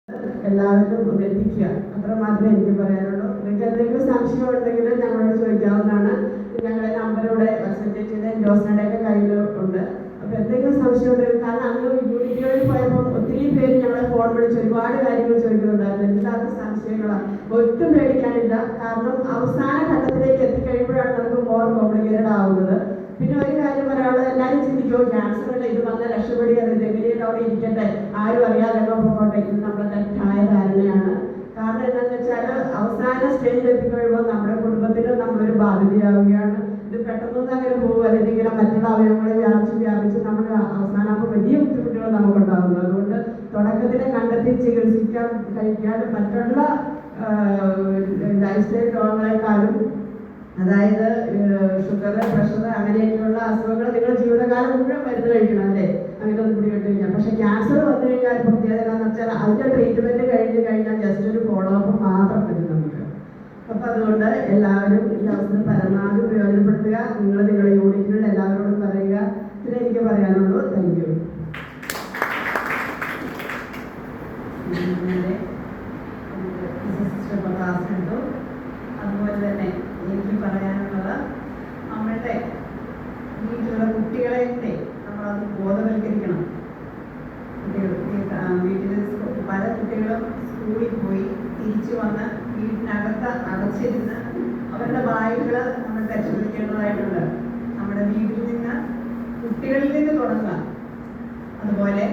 എല്ലാവരും എത്തിക്കുക. അത്ര മാത്രമേ എനിക്ക് പറയാനുള്ളൂ. നിങ്ങൾക്ക് എന്തെങ്കിലും സംശയം ഉണ്ടെങ്കിൽ ഞങ്ങളോട് ചോദിക്കാവുന്നതാണ്. ഞങ്ങളുടെ നമ്പർ ഇവിടെ സെക്രട്ടറിയുടെ ജോസ്നയുടെയൊക്കെ കയ്യിൽ ഉണ്ട്. അപ്പോൾ എന്തെങ്കിലും സംശയം ഉണ്ടെങ്കിൽ, കാരണം അന്ന് യൂണിറ്റുകളിൽ പോയപ്പോൾ ഒത്തിരി പേര് ഞങ്ങളെ ഫോൺ വിളിച്ച് ഒരുപാട് കാര്യങ്ങൾ ചോദിക്കുന്നുണ്ടായിരുന്നു. എല്ലാവർക്കും സംശയങ്ങളാണ്. ഒട്ടും പേടിക്കാനില്ല. കാരണം അവസാന ഘട്ടത്തിലേക്ക് എത്തിക്കഴിയുമ്പോഴാണ് നമുക്ക് മോർ കോംപ്ലിക്കേറ്റഡ് ആവുന്നത്. പിന്നെ ഒരു കാര്യം പറയാനുള്ളത്, എല്ലാവരും ചിന്തിക്കുമോ ക്യാൻസർ അല്ല ഇത് വന്ന രക്ഷപ്പെടുകയാണ്, എങ്ങനെയാണ് അവിടെ ഇരിക്കട്ടെ, ആരും അറിയാതെ പോകട്ടെ. ഇത് നമ്മുടെ തെറ്റായ ധാരണയാണ്. കാരണം എന്താണെന്ന് വെച്ചാൽ അവസാന സ്റ്റേജിൽ എത്തിക്കഴിയുമ്പോൾ നമ്മുടെ കുടുംബത്തിന് നമ്മളൊരു ബാധ്യതയാവുകയാണ്. ഇത് പെട്ടെന്നൊന്നും അങ്ങനെ പോകുക, അല്ലെങ്കിൽ മറ്റുള്ള അവയവങ്ങളെ വ്യാപിച്ച് നമ്മൾ അവസാനമാകുമ്പോൾ വലിയ ബുദ്ധിമുട്ടുകൾ നമുക്കുണ്ടാകുന്നു. അതുകൊണ്ട് തുടക്കത്തിലെ കണ്ടെത്തി ചികിത്സിക്കാൻ കഴിക്കാതെ മറ്റുള്ള ലൈഫ് സ്റ്റൈൽ രോഗങ്ങളെക്കാളും, അതായത് ഷുഗർ, പ്രഷർ, അങ്ങനെയൊക്കെയുള്ള അസുഖങ്ങൾ നിങ്ങൾ ജീവിതകാലം മുഴുവൻ മരുന്ന് കഴിക്കണം അല്ലേ, അങ്ങനെ ഒന്നും പിടിപെട്ട് കഴിഞ്ഞാൽ. പക്ഷെ ക്യാൻസർ വന്നു കഴിഞ്ഞാൽ പ്രത്യേകത എന്ന് വെച്ചാൽ അതിൻ്റെ ട്രീറ്റ്മെൻറ്റ് കഴിഞ്ഞാൽ ജസ്റ്റ് ഒരു ഫോളോ അപ്പ് മാത്രം മതി നമുക്ക്. അപ്പം അതുകൊണ്ട് എല്ലാവരും ഈ അവസരം പരമാവധി പ്രയോജനപ്പെടുത്തുക. നിങ്ങളുടെ യൂണിറ്റുകളിൽ എല്ലാവരോടും പറയുക. ഇതിന് എനിക്ക് പറയാനുള്ളൂ. Thank you. ക്ലാസ് എടുത്തു. അതുപോലെ തന്നെ എനിക്ക് പറയാനുള്ളത്, നമ്മളുടെ വീട്ടിലുള്ള കുട്ടികളെ നമ്മളത് ബോധവൽക്കരിക്കണം. വീട്ടിൽ പല കുട്ടികളും സ്കൂളിൽ പോയി തിരിച്ചു വന്ന് വീട്ടിനകത്ത് അടച്ചിരുന്ന് അവരുടെ വായുകൾ നമ്മൾ പരിശോധിക്കേണ്ടതായിട്ടുണ്ട്. നമ്മുടെ വീട്ടിൽ നിന്ന്, കുട്ടികളിൽ നിന്ന് തുടങ്ങുക. അതുപോലെ